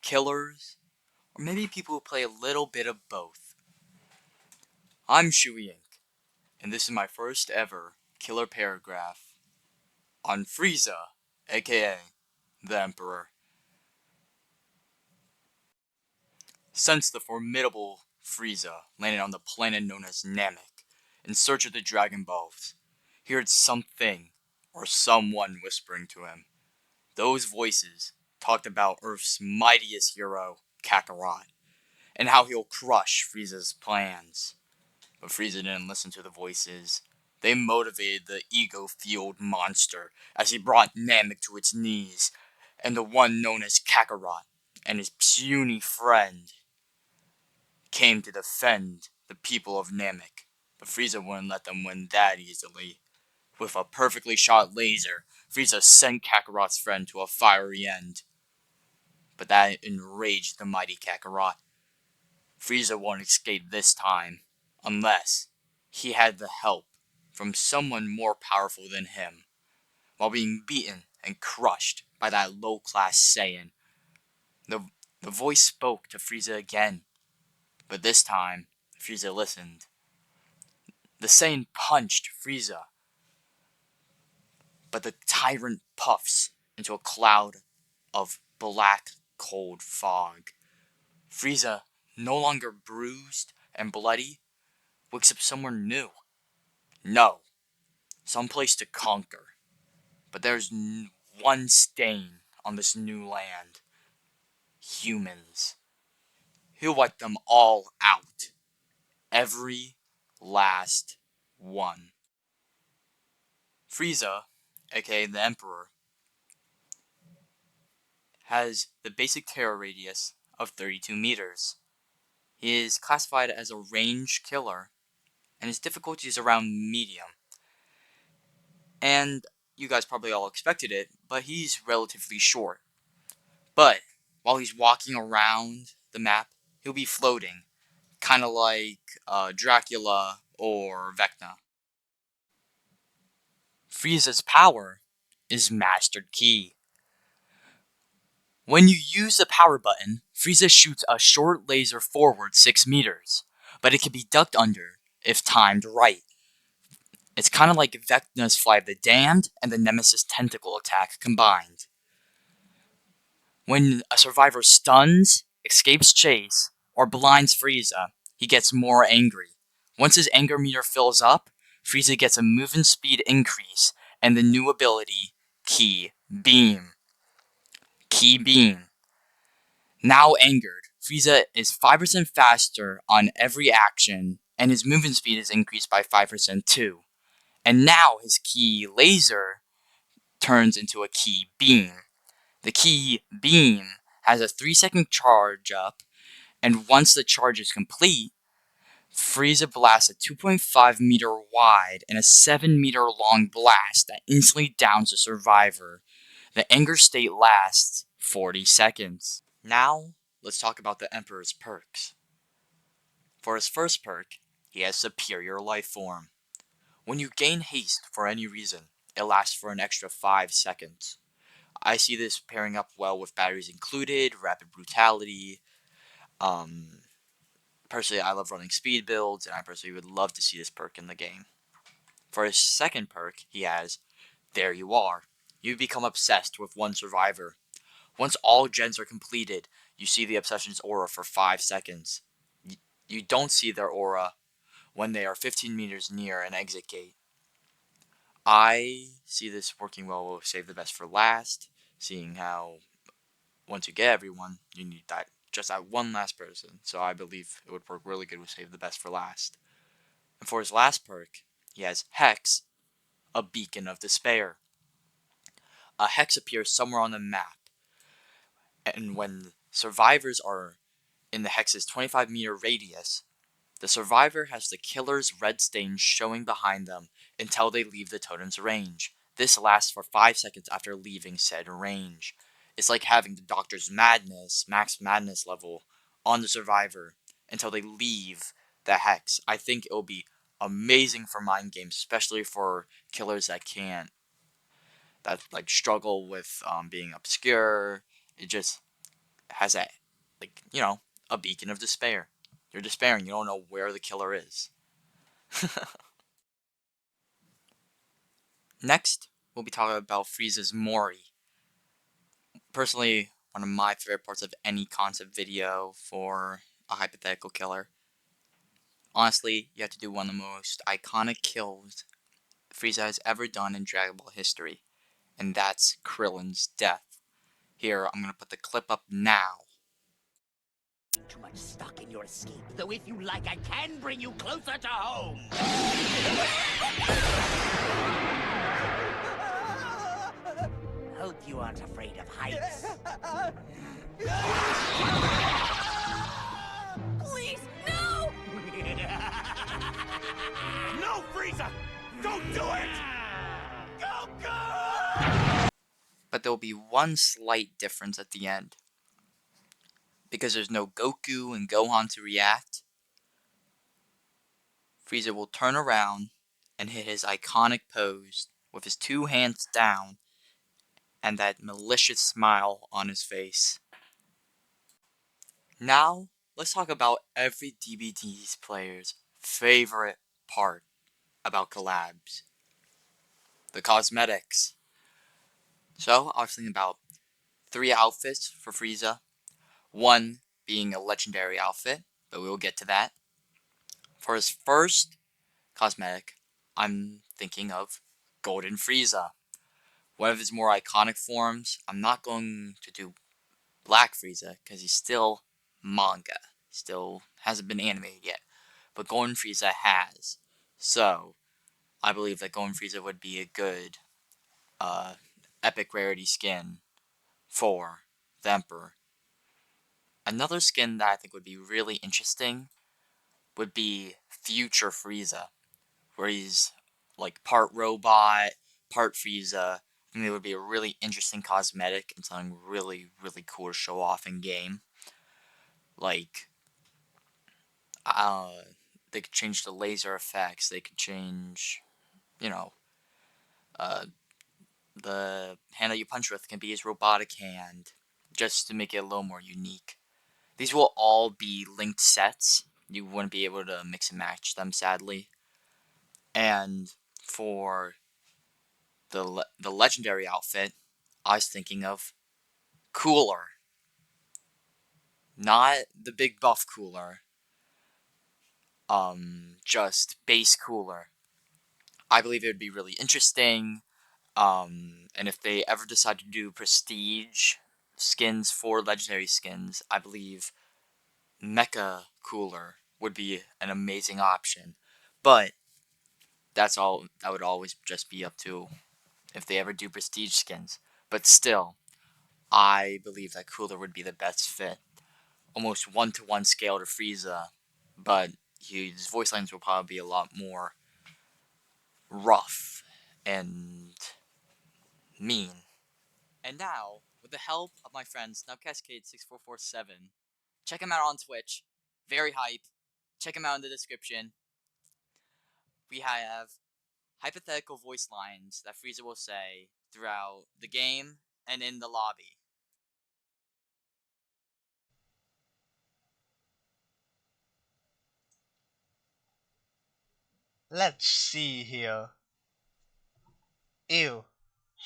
killers, or maybe people who play a little bit of both. I'm Shui Inc., and this is my first ever killer paragraph on Frieza, aka the Emperor. Since the formidable Frieza landed on the planet known as Namek in search of the Dragon Balls, he heard something or someone whispering to him. Those voices talked about Earth's mightiest hero, Kakarot, and how he'll crush Frieza's plans. But Frieza didn't listen to the voices. They motivated the ego-fueled monster as he brought Namek to its knees, and the one known as Kakarot and his puny friend came to defend the people of Namek. But Frieza wouldn't let them win that easily. With a perfectly shot laser, Frieza sent Kakarot's friend to a fiery end. But that enraged the mighty Kakarot. Frieza won't escape this time, unless he had the help from someone more powerful than him, while being beaten and crushed by that low-class Saiyan. The voice spoke to Frieza again, but this time, Frieza listened. The Saiyan punched Frieza, but the tyrant puffs into a cloud of black, cold fog. Frieza, no longer bruised and bloody, wakes up somewhere new. No, someplace to conquer. But there's one stain on this new land. Humans. He'll wipe them all out. Every last one. Frieza, aka the Emperor, has the basic terror radius of 32 meters. He is classified as a range killer, and his difficulty is around medium. And you guys probably all expected it, but he's relatively short. But while he's walking around the map, he'll be floating, kind of like Dracula or Vecna. Frieza's power is Mastered Key. When you use the power button, Frieza shoots a short laser forward 6 meters, but it can be ducked under if timed right. It's kind of like Vecna's Fly of the Damned and the Nemesis Tentacle attack combined. When a survivor stuns, escapes chase, or blinds Frieza, he gets more angry. Once his anger meter fills up, Frieza gets a movement speed increase and the new ability, Key Beam. Key Beam. Now angered, Frieza is 5% faster on every action, and his movement speed is increased by 5% too. And now his Key Laser turns into a Key Beam. The Key Beam has a 3-second charge up, and once the charge is complete, Frieza blasts a 2.5 meter wide and a 7 meter long blast that instantly downs the survivor. The anger state lasts 40 seconds. Now, let's talk about the Emperor's perks. For his first perk, he has Superior Life Form. When you gain haste for any reason, it lasts for an extra 5 seconds. I see this pairing up well with batteries included, rapid brutality. Personally, I love running speed builds, and I personally would love to see this perk in the game. For his second perk, he has There You Are. You become obsessed with one survivor. Once all gens are completed, you see the obsession's aura for 5 seconds. You don't see their aura when they are 15 meters near an exit gate. I see this working well with Save the Best for Last, seeing how once you get everyone, you need just that one last person. So I believe it would work really good with Save the Best for Last. And for his last perk, he has Hex, a Beacon of Despair. A Hex appears somewhere on the map, and when survivors are in the Hex's 25-meter radius, the survivor has the killer's red stain showing behind them until they leave the totem's range. This lasts for 5 seconds after leaving said range. It's like having the Doctor's Madness, Max Madness level, on the survivor until they leave the Hex. I think it'll be amazing for mind games, especially for killers that struggle with being obscure. has a, like, a beacon of despair. You're despairing. You don't know where the killer is. Next, we'll be talking about Frieza's Mori. Personally, one of my favorite parts of any concept video for a hypothetical killer. Honestly, you have to do one of the most iconic kills Frieza has ever done in Dragon Ball history, and that's Krillin's death. Here, I'm gonna put the clip up now. Too much stock in your escape, though if you like, I can bring you closer to home. Hope you aren't afraid of heights. Please, no! No, Frieza! Don't do it! Go! But there will be one slight difference at the end. Because there's no Goku and Gohan to react, Frieza will turn around and hit his iconic pose with his two hands down and that malicious smile on his face. Now, let's talk about every DBD's player's favorite part about collabs. The cosmetics. So, I was thinking about 3 outfits for Frieza. One being a legendary outfit, but we will get to that. For his first cosmetic, I'm thinking of Golden Frieza. One of his more iconic forms. I'm not going to do Black Frieza because he's still manga. He still hasn't been animated yet. But Golden Frieza has. So, I believe that Golden Frieza would be a good epic rarity skin for the Emperor. Another skin that I think would be really interesting would be Future Frieza, where he's like part robot, part Frieza. I think it would be a really interesting cosmetic and something really, really cool to show off in game. Like, they could change the laser effects. They could change, you know, uh, the hand that you punch with can be his robotic hand, just to make it a little more unique. These will all be linked sets. You wouldn't be able to mix and match them, sadly. And for the legendary outfit, I was thinking of Cooler. Not the big buff Cooler. Just base Cooler. I believe it would be really interesting. And if they ever decide to do prestige skins for legendary skins, I believe Mecha Cooler would be an amazing option. But that's all. That would always just be up to if they ever do prestige skins. But still, I believe that Cooler would be the best fit. Almost 1-to-1 scale to Frieza, but his voice lines will probably be a lot more rough and mean. And now, with the help of my friend SnubCascade6447, check him out on Twitch. Very hype. Check him out in the description. We have hypothetical voice lines that Frieza will say throughout the game and in the lobby. Let's see here. Ew.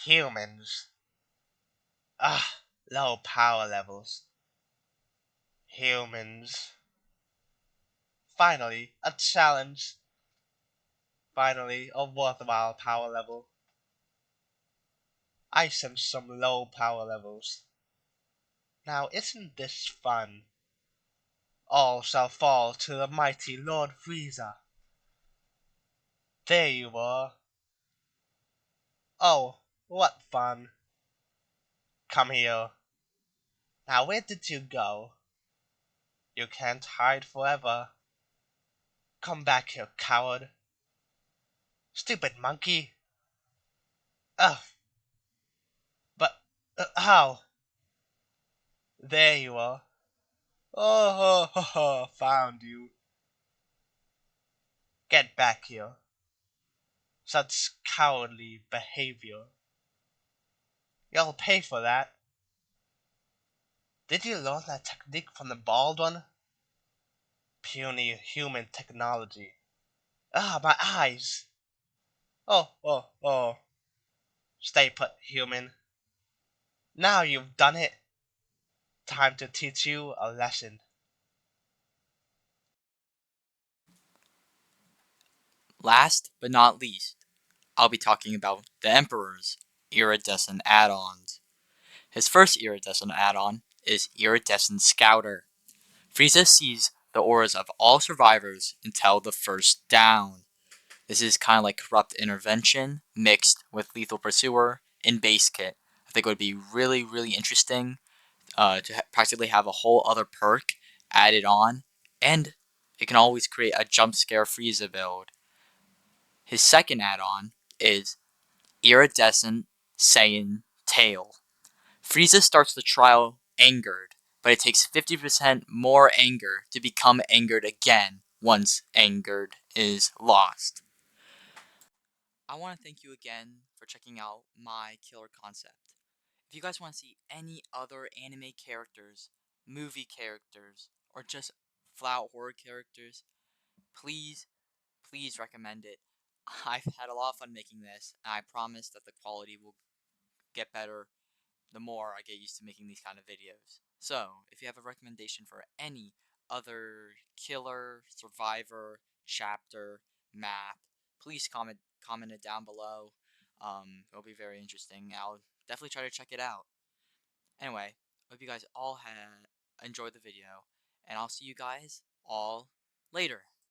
Humans. Ah, low power levels. Humans. Finally, a challenge. Finally, a worthwhile power level. I sense some low power levels. Now, isn't this fun? All shall fall to the mighty Lord Frieza. There you were. Oh, what fun. Come here. Now, where did you go? You can't hide forever. Come back here, coward. Stupid monkey. Ugh. But, how? There you are. Oh, ho, ho, ho, found you. Get back here. Such cowardly behavior. You'll pay for that. Did you learn that technique from the bald one? Puny human technology. Ah, my eyes! Oh. Stay put, human. Now you've done it. Time to teach you a lesson. Last but not least, I'll be talking about the Emperor's iridescent add-ons. His first iridescent add-on is Iridescent Scouter. Frieza sees the auras of all survivors until the first down. This is kind of like Corrupt Intervention mixed with Lethal Pursuer in base kit. I think it would be really interesting to practically have a whole other perk added on, and it can always create a jump scare Frieza build. His second add-on is Iridescent Saiyan Tail. Frieza starts the trial angered, but it takes 50% more anger to become angered again once angered is lost. I want to thank you again for checking out my killer concept. If you guys want to see any other anime characters, movie characters, or just flat horror characters, please recommend it. I've had a lot of fun making this, and I promise that the quality will get better the more I get used to making these kind of videos. So, if you have a recommendation for any other killer, survivor, chapter, map, please comment it down below. It'll be very interesting. I'll definitely try to check it out. Anyway, hope you guys all enjoyed the video, and I'll see you guys all later.